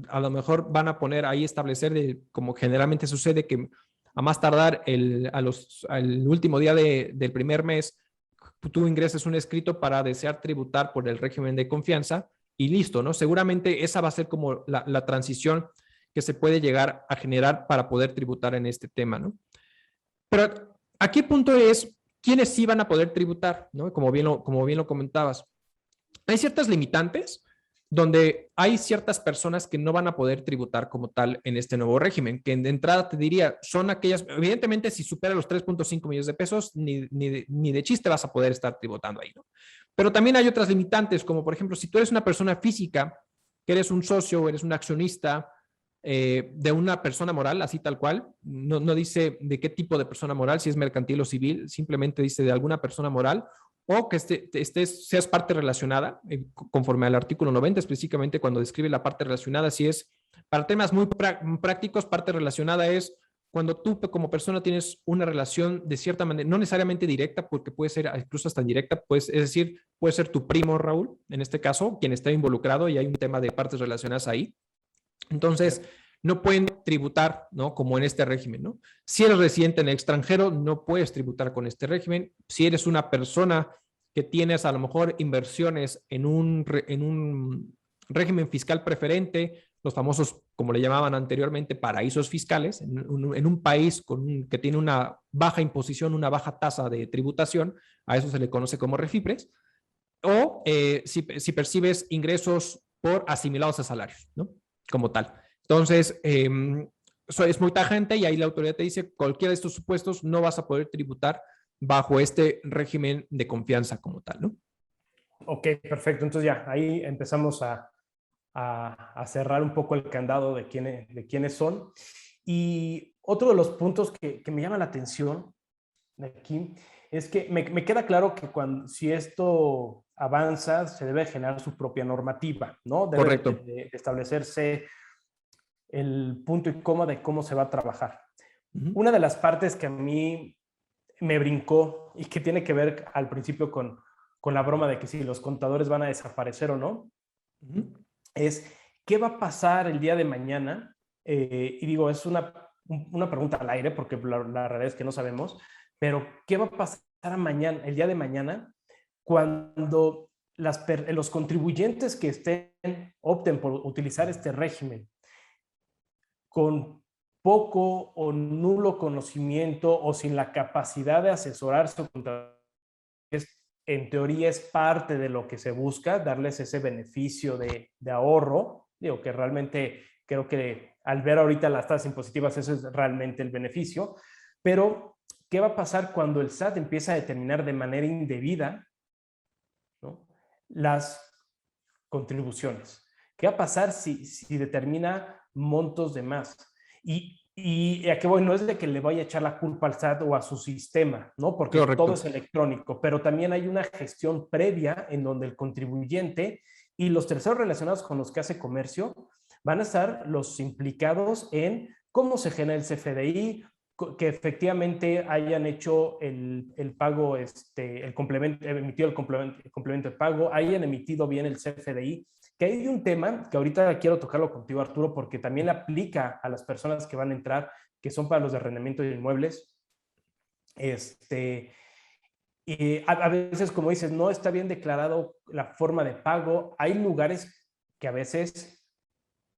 a lo mejor van a poner ahí establecer, como generalmente sucede, que a más tardar al último día del primer mes, tú ingreses un escrito para desear tributar por el régimen de confianza y listo, ¿no? Seguramente esa va a ser como la transición que se puede llegar a generar para poder tributar en este tema, ¿no? Pero aquí el punto es, ¿quiénes sí van a poder tributar? ¿No? Como bien lo comentabas. Hay ciertas limitantes donde hay ciertas personas que no van a poder tributar como tal en este nuevo régimen, que de entrada te diría, son aquellas, evidentemente si supera los 3.5 millones de pesos, ni de chiste vas a poder estar tributando ahí, ¿no? Pero también hay otras limitantes, como por ejemplo, si tú eres una persona física, que eres un socio o eres un accionista de una persona moral, así tal cual, no dice de qué tipo de persona moral, si es mercantil o civil, simplemente dice de alguna persona moral, o que seas parte relacionada, conforme al artículo 90, específicamente cuando describe la parte relacionada, si es para temas muy prácticos, parte relacionada es cuando tú como persona tienes una relación de cierta manera, no necesariamente directa, porque puede ser incluso hasta indirecta, pues, es decir, puede ser tu primo Raúl, en este caso, quien está involucrado y hay un tema de partes relacionadas ahí. Entonces, no pueden tributar, ¿no? Como en este régimen, ¿no? Si eres residente en el extranjero, no puedes tributar con este régimen. Si eres una persona que tienes a lo mejor inversiones en un régimen fiscal preferente, los famosos, como le llamaban anteriormente, paraísos fiscales, en un país que tiene una baja imposición, una baja tasa de tributación, a eso se le conoce como refipres, o si percibes ingresos por asimilados a salarios, ¿no? Como tal. Entonces, eso es muy tajante y ahí la autoridad te dice, cualquiera de estos supuestos no vas a poder tributar bajo este régimen de confianza como tal, ¿no? Ok, perfecto. Entonces ya, ahí empezamos a cerrar un poco el candado de quiénes son. Y otro de los puntos que me llama la atención de aquí es que me queda claro que si esto avanza, se debe generar su propia normativa, ¿no? Debe Correcto. de establecerse el punto y coma de cómo se va a trabajar. Ujú. Una de las partes que a mí me brincó y que tiene que ver al principio con la broma de que si los contadores van a desaparecer o no, Ujú. es qué va a pasar el día de mañana. Y digo, es una pregunta al aire porque la realidad es que no sabemos, pero ¿qué va a pasar mañana, el día de mañana cuando los contribuyentes que opten por utilizar este régimen con poco o nulo conocimiento o sin la capacidad de asesorarse contra en teoría es parte de lo que se busca, darles ese beneficio de ahorro? Digo que realmente creo que al ver ahorita las tasas impositivas eso es realmente el beneficio, pero ¿qué va a pasar cuando el SAT empieza a determinar de manera indebida, ¿no?, las contribuciones? ¿Qué va a pasar si determina montos de más? Y a qué voy, no es de que le vaya a echar la culpa al SAT o a su sistema, ¿no? Porque todo Correcto. es electrónico, pero también hay una gestión previa en donde el contribuyente y los terceros relacionados con los que hace comercio van a estar los implicados en cómo se genera el CFDI, que efectivamente hayan hecho el pago, el complemento, emitido el complemento de pago, hayan emitido bien el CFDI, que hay un tema que ahorita quiero tocarlo contigo, Arturo, porque también aplica a las personas que van a entrar, que son para los de arrendamiento de inmuebles. Y a veces, como dices, no está bien declarado la forma de pago. Hay lugares que a veces,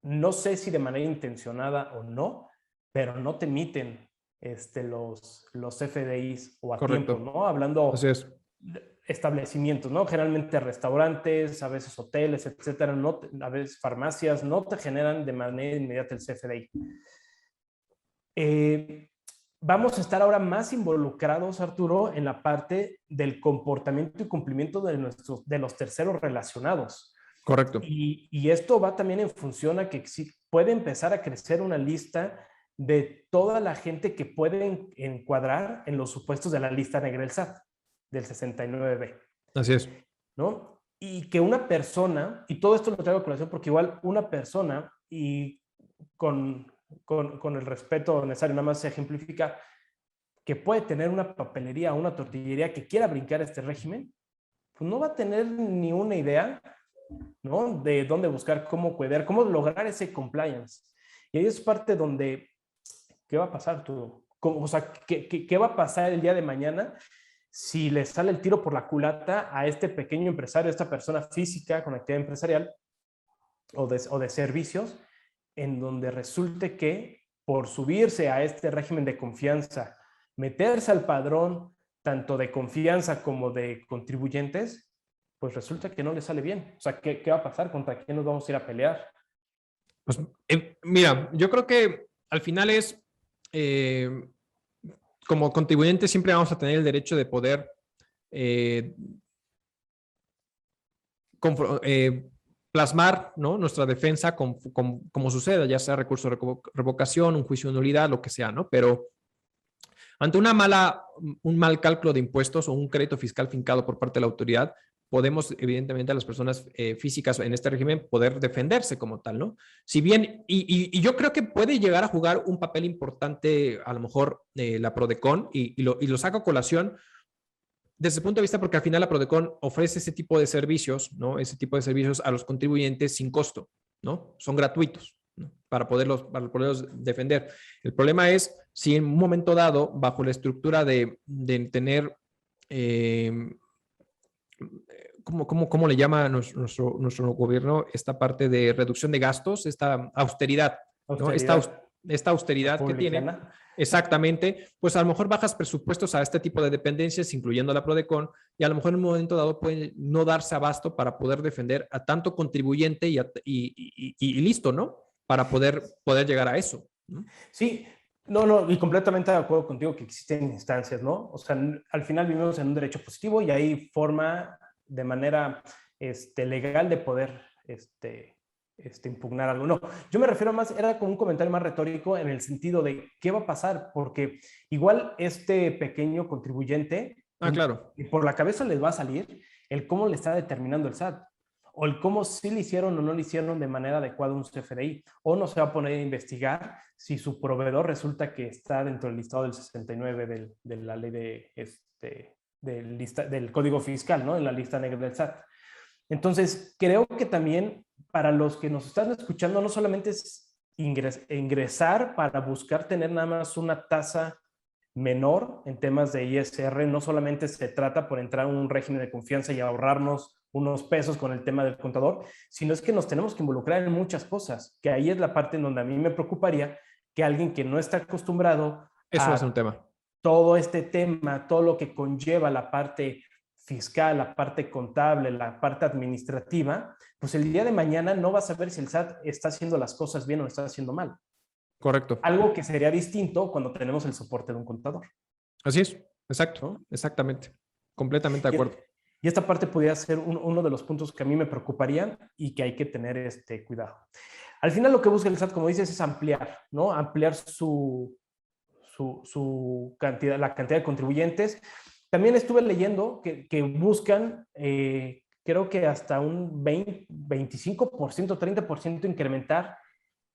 no sé si de manera intencionada o no, pero no te emiten los FDIs o a tiempo, Correcto. ¿no? Así Hablando es. de establecimientos, ¿no? Generalmente restaurantes, a veces hoteles, etcétera, no, a veces farmacias, no te generan de manera inmediata el CFDI. Vamos a estar ahora más involucrados, Arturo, en la parte del comportamiento y cumplimiento de los terceros relacionados. Correcto. Y esto va también en función a que puede empezar a crecer una lista de toda la gente que puede encuadrar en los supuestos de la lista negra del SAT, del 69B, Así es. ¿no? Y que una persona, y todo esto lo traigo a colación porque igual una persona, y con, con el respeto necesario, nada más se ejemplifica, que puede tener una papelería o una tortillería que quiera brincar este régimen, pues no va a tener ni una idea, ¿no?, de dónde buscar, cómo cuidar, cómo lograr ese compliance. Y ahí es parte donde, ¿qué va a pasar tú? O sea, ¿qué va a pasar el día de mañana si le sale el tiro por la culata a este pequeño empresario, a esta persona física con actividad empresarial o de servicios, en donde resulte que por subirse a este régimen de confianza, meterse al padrón tanto de confianza como de contribuyentes, pues resulta que no le sale bien? O sea, ¿qué va a pasar? ¿Contra quién nos vamos a ir a pelear? Pues, mira, yo creo que al final es, eh, como contribuyente siempre vamos a tener el derecho de poder eh, eh, plasmar, ¿no?, nuestra defensa como suceda, ya sea recurso de revocación, un juicio de nulidad, lo que sea, ¿no? Pero ante un mal cálculo de impuestos o un crédito fiscal fincado por parte de la autoridad, podemos, evidentemente, a las personas físicas en este régimen poder defenderse como tal, ¿no? Si bien, y yo creo que puede llegar a jugar un papel importante, a lo mejor, la Prodecon, y lo saco a colación desde el punto de vista porque al final la Prodecon ofrece ese tipo de servicios, ¿no? Ese tipo de servicios a los contribuyentes sin costo, ¿no? Son gratuitos, ¿no?, para poderlos defender. El problema es si en un momento dado, bajo la estructura de tener, eh, ¿cómo le llama nuestro gobierno esta parte de reducción de gastos, esta austeridad, ¿no? Austeridad Esta austeridad que tiene, republicana. exactamente, pues a lo mejor bajas presupuestos a este tipo de dependencias, incluyendo la Prodecon, y a lo mejor en un momento dado puede no darse abasto para poder defender a tanto contribuyente y listo, ¿no? Para poder llegar a eso, ¿no? Sí, no, y completamente de acuerdo contigo que existen instancias, ¿no? O sea, al final vivimos en un derecho positivo y hay forma de manera legal de poder impugnar algo. No, yo me refiero más, era como un comentario más retórico en el sentido de qué va a pasar, porque igual este pequeño contribuyente, Ah, claro. por la cabeza les va a salir el cómo le está determinando el SAT. o el cómo sí le hicieron o no le hicieron de manera adecuada un CFDI, o no se va a poner a investigar si su proveedor resulta que está dentro del listado del 69 de la ley del Código Fiscal, ¿no? En la lista negra del SAT. Entonces, creo que también para los que nos están escuchando, no solamente es ingresar para buscar tener nada más una tasa menor en temas de ISR, no solamente se trata por entrar en un régimen de confianza y ahorrarnos unos pesos con el tema del contador, sino es que nos tenemos que involucrar en muchas cosas, que ahí es la parte en donde a mí me preocuparía que alguien que no está acostumbrado Eso va a ser a un tema. todo este tema, todo lo que conlleva la parte fiscal, la parte contable, la parte administrativa, pues el día de mañana no va a saber si el SAT está haciendo las cosas bien o está haciendo mal. Correcto. Algo que sería distinto cuando tenemos el soporte de un contador. Así es. Exacto. ¿No? Exactamente. Completamente de acuerdo. Y esta parte podría ser uno de los puntos que a mí me preocuparían y que hay que tener cuidado. Al final lo que busca el SAT, como dices, es ampliar, ¿no? Ampliar su cantidad, la cantidad de contribuyentes. También estuve leyendo que buscan, creo que hasta un 25%, 30% incrementar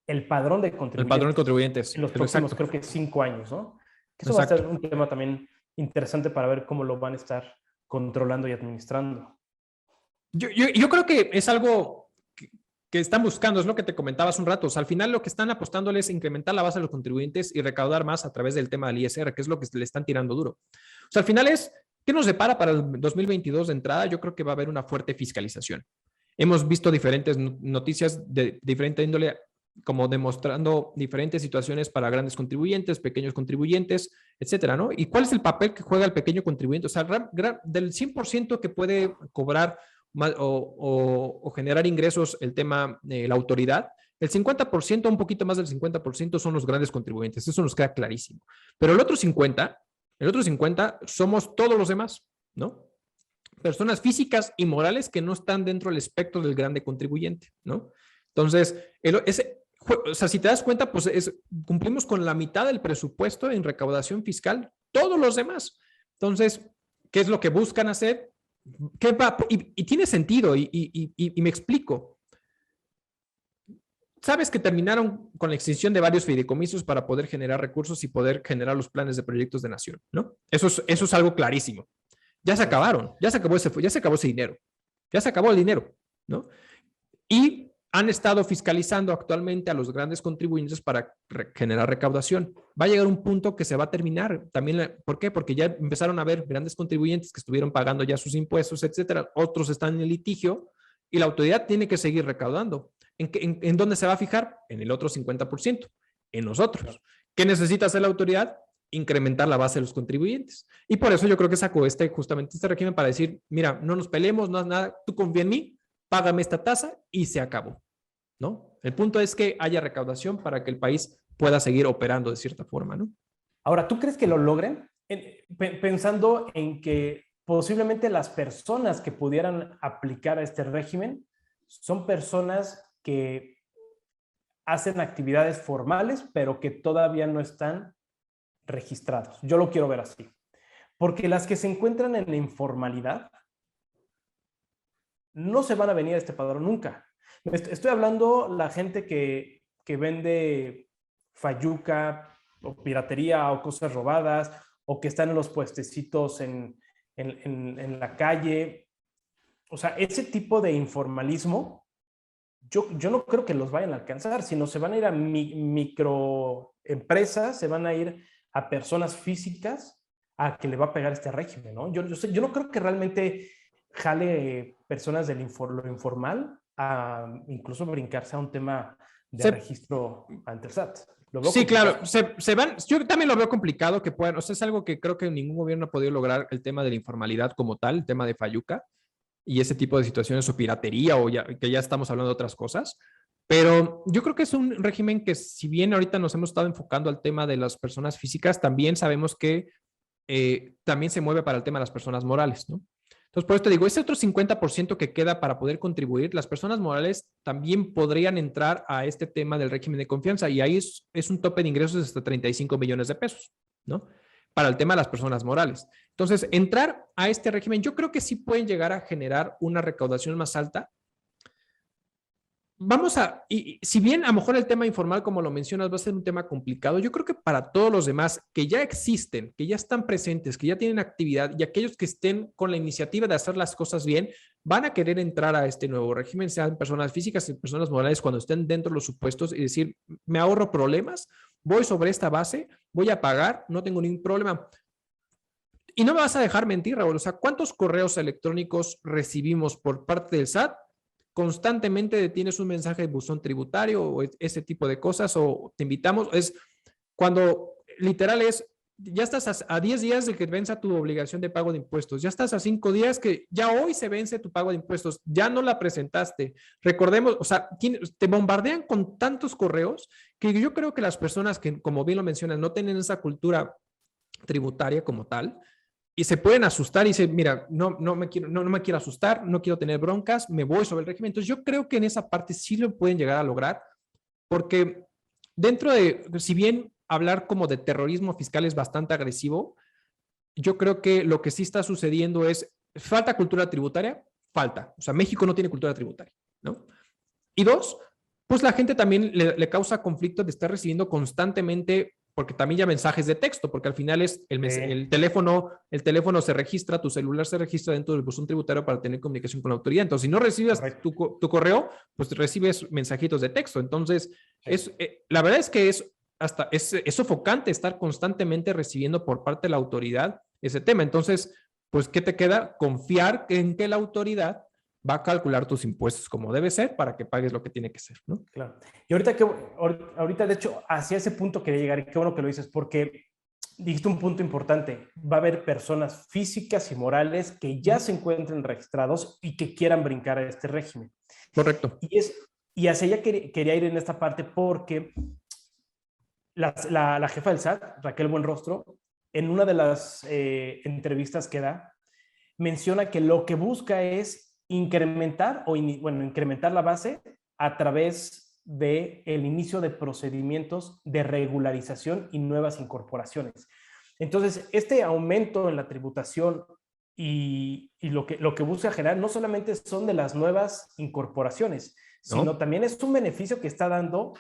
el padrón de contribuyentes. El padrón de contribuyentes. En los próximos, creo que 5 años, ¿no? Eso va a ser un tema también interesante para ver cómo lo van a estar controlando y administrando. Yo creo que es algo que están buscando, es lo que te comentaba hace un rato. O sea, al final lo que están apostándole es incrementar la base de los contribuyentes y recaudar más a través del tema del ISR, que es lo que le están tirando duro. O sea, al final es, ¿qué nos depara para el 2022 de entrada? Yo creo que va a haber una fuerte fiscalización. Hemos visto diferentes noticias de diferente índole, como demostrando diferentes situaciones para grandes contribuyentes, pequeños contribuyentes, etcétera, ¿no? ¿Y cuál es el papel que juega el pequeño contribuyente? O sea, del 100% que puede cobrar o generar ingresos el tema de la autoridad, el 50%, un poquito más del 50% son los grandes contribuyentes. Eso nos queda clarísimo. Pero el otro 50 somos todos los demás, ¿no? Personas físicas y morales que no están dentro del espectro del grande contribuyente, ¿no? Entonces, o sea, si te das cuenta, pues cumplimos con la mitad del presupuesto en recaudación fiscal, todos los demás. Entonces, ¿qué es lo que buscan hacer? Y tiene sentido, y me explico. Sabes que terminaron con la extinción de varios fideicomisos para poder generar recursos y poder generar los planes de proyectos de nación, ¿no? Eso es algo clarísimo. Ya se acabaron, ya se acabó ese dinero, ya se acabó el dinero, ¿no? Y han estado fiscalizando actualmente a los grandes contribuyentes para generar recaudación. Va a llegar un punto que se va a terminar. También, ¿por qué? Porque ya empezaron a haber grandes contribuyentes que estuvieron pagando ya sus impuestos, etcétera. Otros están en el litigio y la autoridad tiene que seguir recaudando. ¿En dónde se va a fijar? En el otro 50%, en nosotros. ¿Qué necesita hacer la autoridad? Incrementar la base de los contribuyentes. Y por eso yo creo que sacó justamente este régimen para decir, mira, no nos peleemos, no haz nada, tú confía en mí, págame esta tasa y se acabó, ¿no? El punto es que haya recaudación para que el país pueda seguir operando de cierta forma, ¿no? Ahora, ¿tú crees que lo logren? Pensando en que posiblemente las personas que pudieran aplicar a este régimen son personas que hacen actividades formales, pero que todavía no están registrados. Yo lo quiero ver así. Porque las que se encuentran en la informalidad no se van a venir a este padrón nunca. Estoy hablando la gente que vende fayuca o piratería o cosas robadas o que están en los puestecitos en la calle. O sea, ese tipo de informalismo yo no creo que los vayan a alcanzar, sino se van a ir a microempresas, se van a ir a personas físicas a que le va a pegar este régimen, ¿no? Yo no creo que realmente jale personas lo informal a incluso brincarse a un tema de registro ante el SAT. Sí, claro, se van, yo también lo veo complicado que puedan, o sea, es algo que creo que ningún gobierno ha podido lograr, el tema de la informalidad como tal, el tema de fayuca y ese tipo de situaciones o piratería o que ya estamos hablando de otras cosas. Pero yo creo que es un régimen que, si bien ahorita nos hemos estado enfocando al tema de las personas físicas, también sabemos que también se mueve para el tema de las personas morales, ¿no? Entonces, por eso te digo, ese otro 50% que queda para poder contribuir, las personas morales también podrían entrar a este tema del régimen de confianza y ahí es un tope de ingresos de hasta 35 millones de pesos, ¿no? Para el tema de las personas morales. Entonces, entrar a este régimen, yo creo que sí pueden llegar a generar una recaudación más alta y si bien a lo mejor el tema informal, como lo mencionas, va a ser un tema complicado, yo creo que para todos los demás que ya existen, que ya están presentes, que ya tienen actividad y aquellos que estén con la iniciativa de hacer las cosas bien, van a querer entrar a este nuevo régimen, sean personas físicas y personas morales, cuando estén dentro de los supuestos y decir, me ahorro problemas, voy sobre esta base, voy a pagar, no tengo ningún problema. Y no me vas a dejar mentir, Raúl, o sea, ¿cuántos correos electrónicos recibimos por parte del SAT? Constantemente tienes un mensaje de buzón tributario o ese tipo de cosas, o te invitamos, es cuando literal es, ya estás a 10 días de que venza tu obligación de pago de impuestos, ya estás a 5 días que ya hoy se vence tu pago de impuestos, ya no la presentaste. Recordemos, o sea, te bombardean con tantos correos que yo creo que las personas que, como bien lo mencionas, no tienen esa cultura tributaria como tal, y se pueden asustar y dicen, mira, no me quiero asustar, no quiero tener broncas, me voy sobre el régimen. Entonces yo creo que en esa parte sí lo pueden llegar a lograr, porque dentro de, si bien hablar como de terrorismo fiscal es bastante agresivo, yo creo que lo que sí está sucediendo es, falta cultura tributaria, falta. O sea, México no tiene cultura tributaria, ¿no? Y dos, pues la gente también le causa conflicto de estar recibiendo constantemente, porque también ya mensajes de texto, porque al final es el teléfono se registra, tu celular se registra dentro del buzón tributario para tener comunicación con la autoridad. Entonces, si no recibes tu correo, pues recibes mensajitos de texto. Entonces, la verdad es que es sofocante estar constantemente recibiendo por parte de la autoridad ese tema. Entonces, pues, ¿qué te queda? Confiar en que la autoridad va a calcular tus impuestos como debe ser para que pagues lo que tiene que ser, ¿no? Claro. Y ahorita, de hecho, hacia ese punto quería llegar, y qué bueno que lo dices, porque dijiste un punto importante. Va a haber personas físicas y morales que ya se encuentren registrados y que quieran brincar a este régimen. Correcto. Y hacia allá quería ir en esta parte porque la jefa del SAT, Raquel Buenrostro, en una de las entrevistas que da, menciona que lo que busca es incrementar la base a través del inicio de procedimientos de regularización y nuevas incorporaciones. Entonces, este aumento en la tributación y lo que busca generar no solamente son de las nuevas incorporaciones, sino también es un beneficio que está dando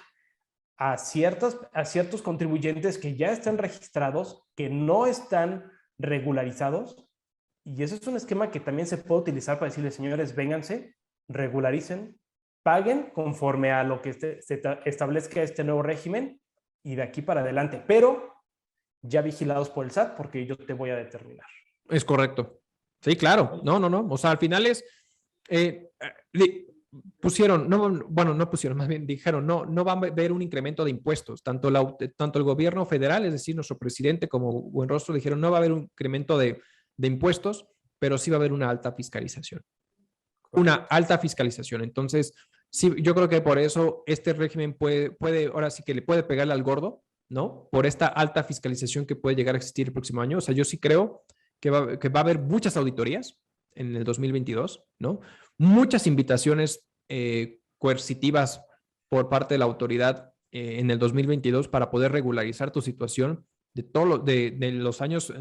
a ciertos contribuyentes que ya están registrados, que no están regularizados. Y eso es un esquema que también se puede utilizar para decirles, señores, vénganse, regularicen, paguen conforme a lo que se establezca este nuevo régimen y de aquí para adelante, pero ya vigilados por el SAT porque yo te voy a determinar. Es correcto. Sí, claro. No. O sea, al final es, pusieron, no pusieron, más bien dijeron, no va a haber un incremento de impuestos. Tanto el gobierno federal, es decir, nuestro presidente como Buenrostro dijeron, no va a haber un incremento de impuestos, pero sí va a haber una alta fiscalización. Una alta fiscalización. Entonces, sí, yo creo que por eso este régimen puede, ahora sí que le puede pegarle al gordo, ¿no? Por esta alta fiscalización que puede llegar a existir el próximo año. O sea, yo sí creo que va a haber muchas auditorías en el 2022, ¿no? Muchas invitaciones coercitivas por parte de la autoridad en el 2022 para poder regularizar tu situación de los años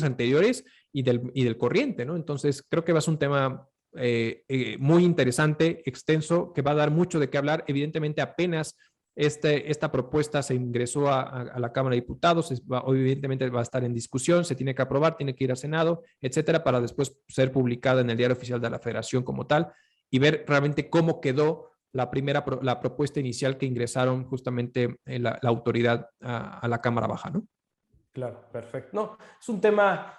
anteriores y del corriente, ¿no? Entonces, creo que va a ser un tema muy interesante, extenso, que va a dar mucho de qué hablar. Evidentemente, apenas esta propuesta se ingresó a la Cámara de Diputados, evidentemente va a estar en discusión, se tiene que aprobar, tiene que ir al Senado, etcétera, para después ser publicada en el Diario Oficial de la Federación como tal y ver realmente cómo quedó la propuesta inicial que ingresaron justamente la autoridad a la Cámara Baja, ¿no? Claro, perfecto. No, es un tema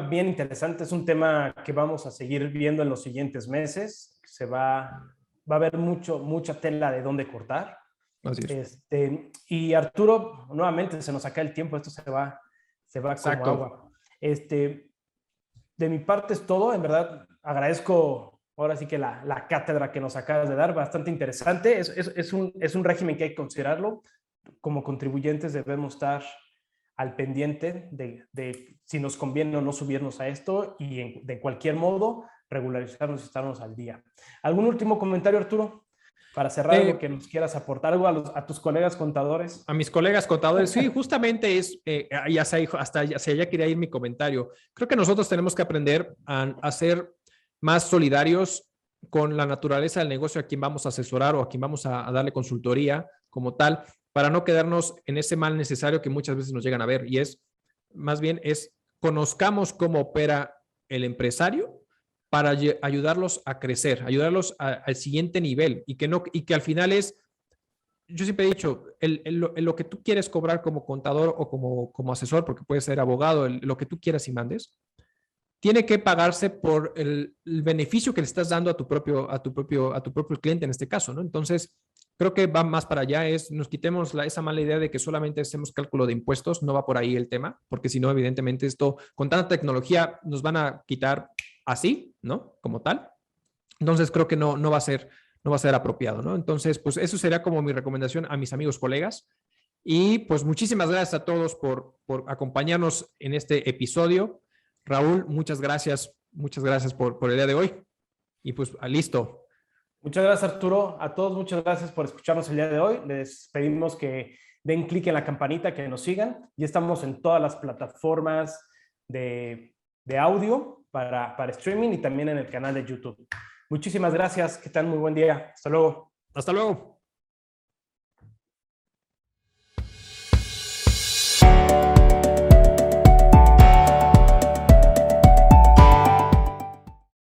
bien interesante, es un tema que vamos a seguir viendo en los siguientes meses. Va a haber mucha tela de dónde cortar. Así es. Y Arturo, nuevamente se nos acaba el tiempo, esto se va Exacto. como agua. De mi parte es todo, en verdad agradezco ahora sí que la cátedra que nos acabas de dar, bastante interesante. Es un régimen que hay que considerarlo. Como contribuyentes debemos estar al pendiente de si nos conviene o no subirnos a esto y de cualquier modo regularizarnos y estarnos al día. ¿Algún último comentario, Arturo? Para cerrar, algo que nos quieras aportar, algo a tus colegas contadores. A mis colegas contadores, sí, justamente es, hasta allá quería ir mi comentario. Creo que nosotros tenemos que aprender a ser más solidarios con la naturaleza del negocio a quien vamos a asesorar o a quien vamos a darle consultoría como tal, para no quedarnos en ese mal necesario que muchas veces nos llegan a ver. Y es, más bien, es conozcamos cómo opera el empresario para ayudarlos a crecer, ayudarlos al siguiente nivel y que al final es, yo siempre he dicho, lo que tú quieres cobrar como contador o como asesor, porque puedes ser abogado, lo que tú quieras y mandes, tiene que pagarse por el beneficio que le estás dando a tu propio cliente en este caso, ¿no? Entonces, creo que va más para allá, nos quitemos esa mala idea de que solamente hacemos cálculo de impuestos, no va por ahí el tema, porque si no, evidentemente esto, con tanta tecnología, nos van a quitar así, ¿no? Como tal. Entonces, creo que no va a ser, no va a ser apropiado, ¿no? Entonces, pues eso sería como mi recomendación a mis amigos, colegas. Y pues muchísimas gracias a todos por acompañarnos en este episodio. Raúl, muchas gracias por el día de hoy. Y pues listo. Muchas gracias, Arturo. A todos, muchas gracias por escucharnos el día de hoy. Les pedimos que den clic en la campanita, que nos sigan. Ya estamos en todas las plataformas de audio para streaming y también en el canal de YouTube. Muchísimas gracias. Que tengan muy buen día. Hasta luego. Hasta luego.